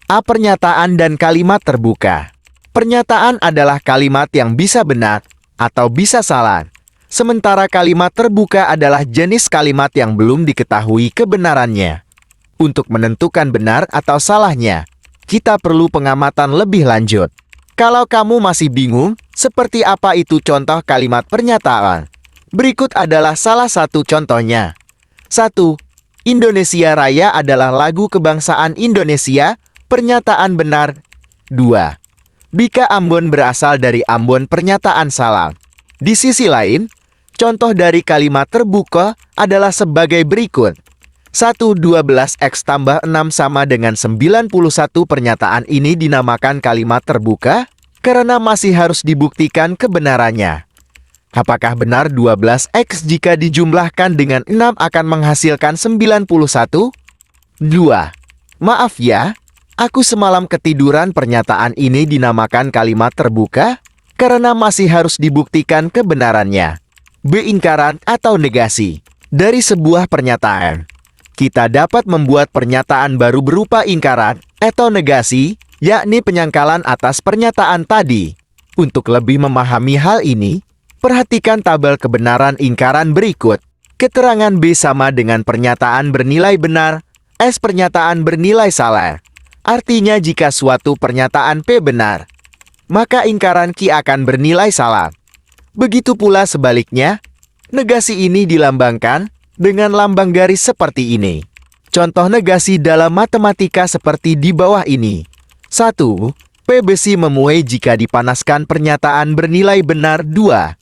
A. Pernyataan dan kalimat terbuka. Pernyataan adalah kalimat yang bisa benar atau bisa salah. Sementara kalimat terbuka adalah jenis kalimat yang belum diketahui kebenarannya. Untuk menentukan benar atau salahnya, kita perlu pengamatan lebih lanjut. Kalau kamu masih bingung, seperti apa itu contoh kalimat pernyataan? Berikut adalah salah satu contohnya. 1. Indonesia Raya adalah lagu kebangsaan Indonesia. Pernyataan benar. 2. Bika Ambon berasal dari Ambon. Pernyataan salah. Di sisi lain, contoh dari kalimat terbuka adalah sebagai berikut. 1 12x tambah 6 sama dengan 91. Pernyataan ini dinamakan kalimat terbuka karena masih harus dibuktikan kebenarannya. Apakah benar 12x jika dijumlahkan dengan 6 akan menghasilkan 91? 2. Maaf ya, aku semalam ketiduran. Pernyataan ini dinamakan kalimat terbuka karena masih harus dibuktikan kebenarannya. B. Ingkaran atau negasi. Dari sebuah pernyataan, kita dapat membuat pernyataan baru berupa ingkaran atau negasi, yakni penyangkalan atas pernyataan tadi. Untuk lebih memahami hal ini, perhatikan tabel kebenaran ingkaran berikut. Keterangan B sama dengan pernyataan bernilai benar, S pernyataan bernilai salah. Artinya jika suatu pernyataan P benar, maka ingkaran Q akan bernilai salah. Begitu pula sebaliknya, negasi ini dilambangkan dengan lambang garis seperti ini. Contoh negasi dalam matematika seperti di bawah ini. 1. P besi memuai jika dipanaskan. Pernyataan bernilai benar. 2.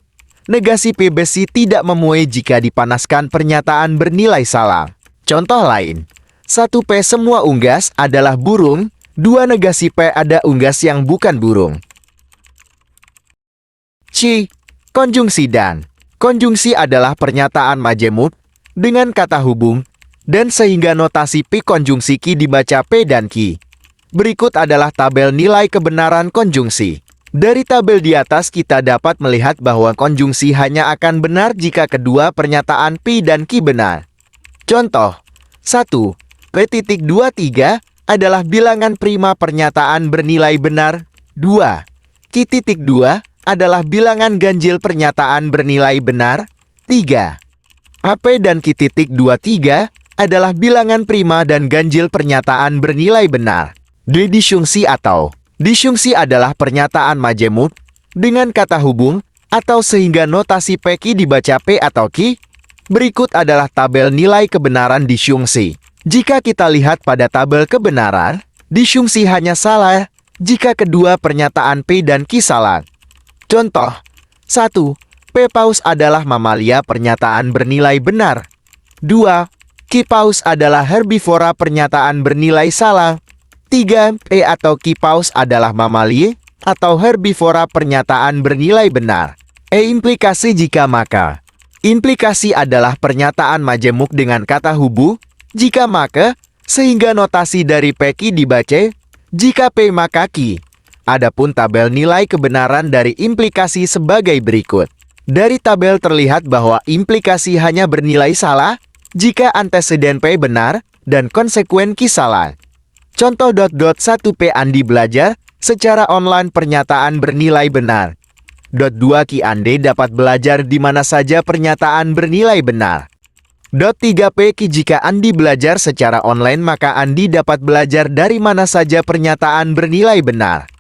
Negasi P besi tidak memuai jika dipanaskan. Pernyataan bernilai salah. Contoh lain. 1 P semua unggas adalah burung. 2 negasi P ada unggas yang bukan burung. C. Konjungsi dan. Konjungsi adalah pernyataan majemuk dengan kata hubung, dan sehingga notasi P konjungsi Q dibaca P dan Q. Berikut adalah tabel nilai kebenaran konjungsi. Dari tabel di atas kita dapat melihat bahwa konjungsi hanya akan benar jika kedua pernyataan P dan Q benar. Contoh 1. P.23 adalah bilangan prima. Pernyataan bernilai benar. 2. Q.2 adalah bilangan ganjil. Pernyataan bernilai benar. 3. AP dan Q.23 adalah bilangan prima dan ganjil. Pernyataan bernilai benar. D. Disjungsi atau. Disjungsi adalah pernyataan majemuk dengan kata hubung atau sehingga notasi PQ dibaca P atau Q. Berikut adalah tabel nilai kebenaran disjungsi. Jika kita lihat pada tabel kebenaran, disjungsi hanya salah jika kedua pernyataan P dan Q salah. Contoh 1. P paus adalah mamalia. Pernyataan bernilai benar. 2. Q paus adalah herbivora. Pernyataan bernilai salah. 3. P atau Q paus adalah mamalia atau herbivora. Pernyataan bernilai benar. E. Implikasi jika maka. Implikasi adalah pernyataan majemuk dengan kata hubung jika maka, sehingga notasi dari PQ dibaca jika P maka Q. Adapun tabel nilai kebenaran dari implikasi sebagai berikut. Dari tabel terlihat bahwa implikasi hanya bernilai salah jika anteseden P benar dan konsekuen Q salah. Contoh 1 P Andi belajar secara online. Pernyataan bernilai benar. 2 Ki Ande dapat belajar di mana saja. Pernyataan bernilai benar. 3 P Ki jika Andi belajar secara online maka Andi dapat belajar dari mana saja. Pernyataan bernilai benar.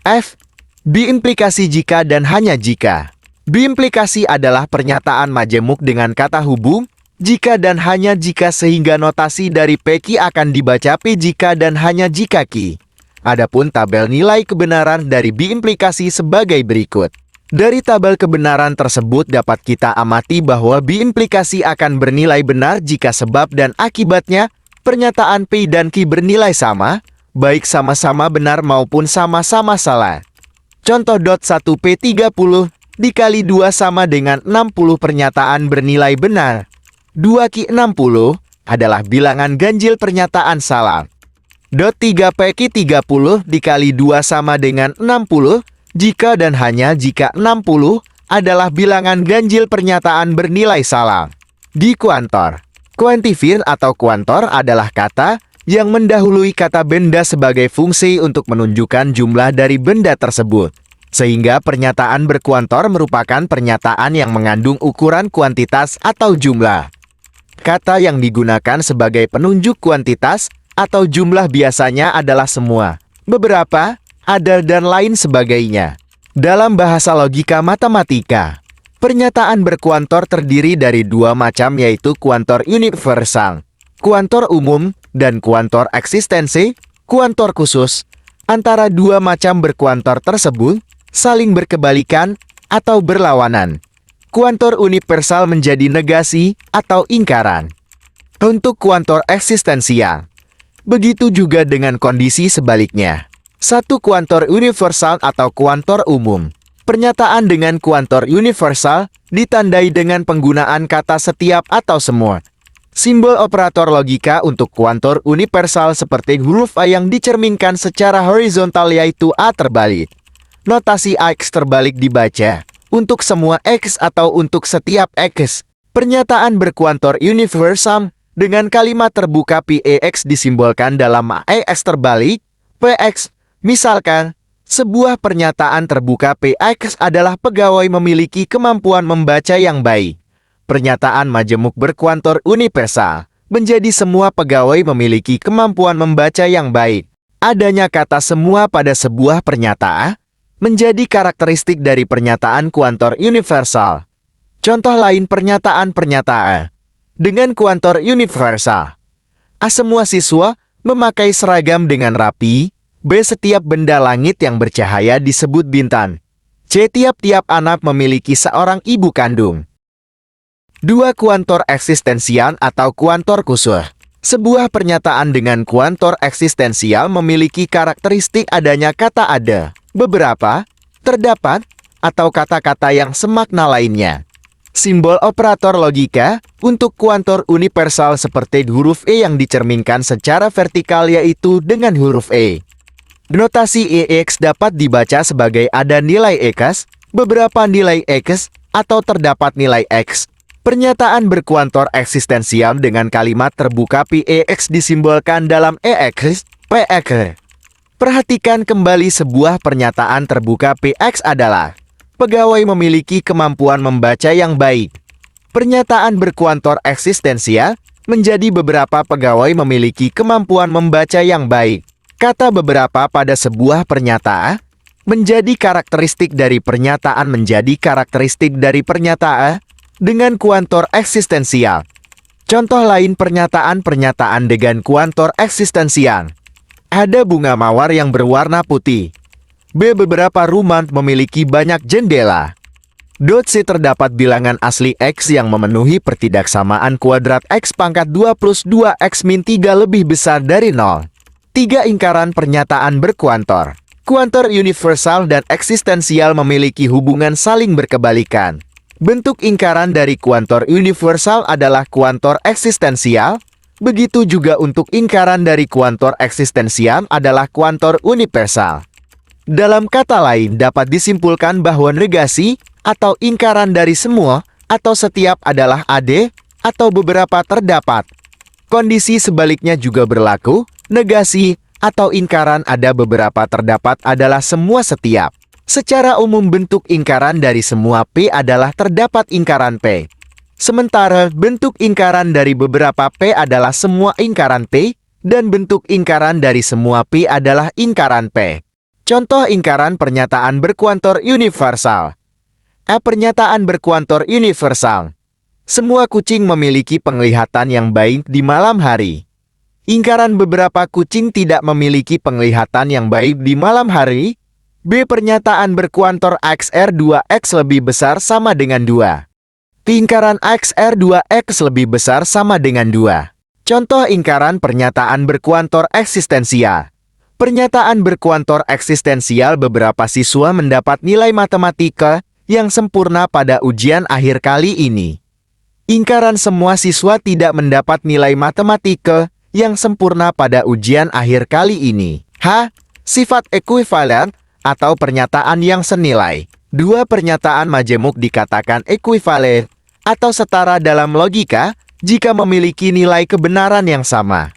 F. B implikasi jika dan hanya jika. B implikasi adalah pernyataan majemuk dengan kata hubung jika dan hanya jika sehingga notasi dari PQ akan dibaca P jika dan hanya jika Q. Adapun tabel nilai kebenaran dari B implikasi sebagai berikut. Dari tabel kebenaran tersebut dapat kita amati bahwa B implikasi akan bernilai benar jika sebab dan akibatnya pernyataan P dan Q bernilai sama, baik sama-sama benar maupun sama-sama salah. Contoh 1 P30 dikali 2 sama dengan 60. Pernyataan bernilai benar. 2 Q 60 adalah bilangan ganjil. Pernyataan salah. 3 P Q 30 dikali 2 sama dengan 60 jika dan hanya jika 60 adalah bilangan ganjil. Pernyataan bernilai salah. Di kuantor. Kuantifir atau kuantor adalah kata yang mendahului kata benda sebagai fungsi untuk menunjukkan jumlah dari benda tersebut. Sehingga pernyataan berkuantor merupakan pernyataan yang mengandung ukuran kuantitas atau jumlah. Kata yang digunakan sebagai penunjuk kuantitas atau jumlah biasanya adalah semua, beberapa, ada, dan lain sebagainya. Dalam bahasa logika matematika, pernyataan berkuantor terdiri dari dua macam, yaitu kuantor universal, kuantor umum, dan kuantor eksistensi, kuantor khusus. Antara dua macam berkuantor tersebut saling berkebalikan atau berlawanan. Kuantor universal menjadi negasi atau ingkaran. Untuk kuantor eksistensial, begitu juga dengan kondisi sebaliknya. Satu kuantor universal atau kuantor umum. Pernyataan dengan kuantor universal ditandai dengan penggunaan kata setiap atau semua. Simbol operator logika untuk kuantor universal seperti huruf A yang dicerminkan secara horizontal yaitu A terbalik. Notasi AX terbalik dibaca untuk semua X atau untuk setiap X. Pernyataan berkuantor universal dengan kalimat terbuka PEX disimbolkan dalam AX terbalik, PX. Misalkan, sebuah pernyataan terbuka PX adalah pegawai memiliki kemampuan membaca yang baik. Pernyataan majemuk berkuantor universal menjadi semua pegawai memiliki kemampuan membaca yang baik. Adanya kata semua pada sebuah pernyataan menjadi karakteristik dari pernyataan kuantor universal. Contoh lain pernyataan dengan kuantor universal. A. Semua siswa memakai seragam dengan rapi. B. Setiap benda langit yang bercahaya disebut bintang. C. Tiap-tiap anak memiliki seorang ibu kandung. 2. Kuantor eksistensial atau kuantor khusus. Sebuah pernyataan dengan kuantor eksistensial memiliki karakteristik adanya kata ada, beberapa, terdapat, atau kata-kata yang semakna lainnya. Simbol operator logika untuk kuantor universal seperti huruf E yang dicerminkan secara vertikal yaitu dengan huruf E. Notasi EX dapat dibaca sebagai ada nilai X, beberapa nilai X, atau terdapat nilai X. Pernyataan berkuantor eksistensial dengan kalimat terbuka PEX disimbolkan dalam EX, PX. Perhatikan kembali sebuah pernyataan terbuka PX adalah pegawai memiliki kemampuan membaca yang baik. Pernyataan berkuantor eksistensial menjadi beberapa pegawai memiliki kemampuan membaca yang baik. Kata beberapa pada sebuah pernyataan menjadi karakteristik dari pernyataan menjadi karakteristik dari pernyataan dengan kuantor eksistensial. Contoh lain pernyataan-pernyataan dengan kuantor eksistensial. Ada bunga mawar yang berwarna putih. B. Beberapa rumah memiliki banyak jendela. C. Terdapat bilangan asli X yang memenuhi pertidaksamaan kuadrat X pangkat 2 plus 2X min 3 lebih besar dari 0. 3. Ingkaran pernyataan berkuantor. Kuantor universal dan eksistensial memiliki hubungan saling berkebalikan. Bentuk ingkaran dari kuantor universal adalah kuantor eksistensial, begitu juga untuk ingkaran dari kuantor eksistensial adalah kuantor universal. Dalam kata lain dapat disimpulkan bahwa negasi atau ingkaran dari semua atau setiap adalah AD atau beberapa terdapat. Kondisi sebaliknya juga berlaku, negasi atau ingkaran ada beberapa terdapat adalah semua setiap. Secara umum bentuk ingkaran dari semua P adalah terdapat ingkaran P. Sementara bentuk ingkaran dari beberapa P adalah semua ingkaran P, dan bentuk ingkaran dari semua P adalah ingkaran P. Contoh ingkaran pernyataan berkuantor universal. A. Pernyataan berkuantor universal. Semua kucing memiliki penglihatan yang baik di malam hari. Ingkaran beberapa kucing tidak memiliki penglihatan yang baik di malam hari. B. Pernyataan berkuantor XR2X lebih besar sama dengan 2. Ingkaran XR2X lebih besar sama dengan 2. Contoh ingkaran pernyataan berkuantor eksistensial. Pernyataan berkuantor eksistensial beberapa siswa mendapat nilai matematika yang sempurna pada ujian akhir kali ini. Ingkaran semua siswa tidak mendapat nilai matematika yang sempurna pada ujian akhir kali ini. H. Sifat ekuivalen atau pernyataan yang senilai. Dua pernyataan majemuk dikatakan ekuivalen atau setara dalam logika jika memiliki nilai kebenaran yang sama.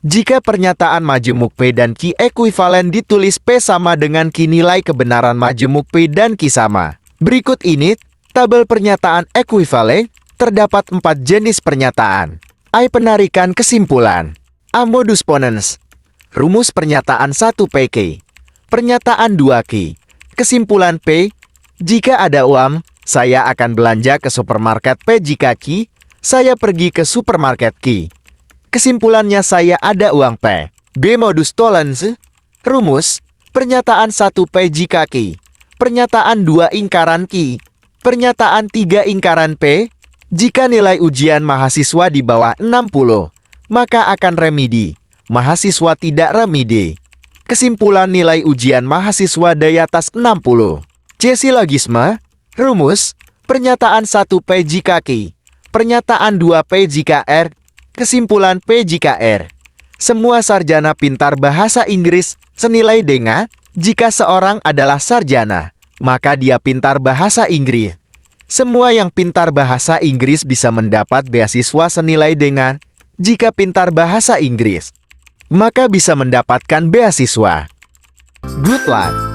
Jika pernyataan majemuk P dan Q ekuivalen ditulis P sama dengan Q, nilai kebenaran majemuk P dan Q sama. Berikut ini tabel pernyataan ekuivalen. Terdapat 4 jenis pernyataan. A. Penarikan kesimpulan. A. Modus ponens. Rumus pernyataan 1 PQ. Pernyataan 2 Q. Kesimpulan P. Jika ada uang, saya akan belanja ke supermarket P. Jika Q, saya pergi ke supermarket Q. Kesimpulannya saya ada uang P. B. Modus tollens. Rumus pernyataan 1 P jika Q. Pernyataan 2 ingkaran Q. Pernyataan 3 ingkaran P. Jika nilai ujian mahasiswa di bawah 60, maka akan remedi. Mahasiswa tidak remedi. Kesimpulan nilai ujian mahasiswa di atas 60. C. Silogisme. Rumus pernyataan 1 P jika Q. Pernyataan 2 P jika R. Kesimpulan P jika R. Semua sarjana pintar bahasa Inggris senilai dengan jika seorang adalah sarjana, maka dia pintar bahasa Inggris. Semua yang pintar bahasa Inggris bisa mendapat beasiswa senilai dengan jika pintar bahasa Inggris, maka bisa mendapatkan beasiswa. Good luck!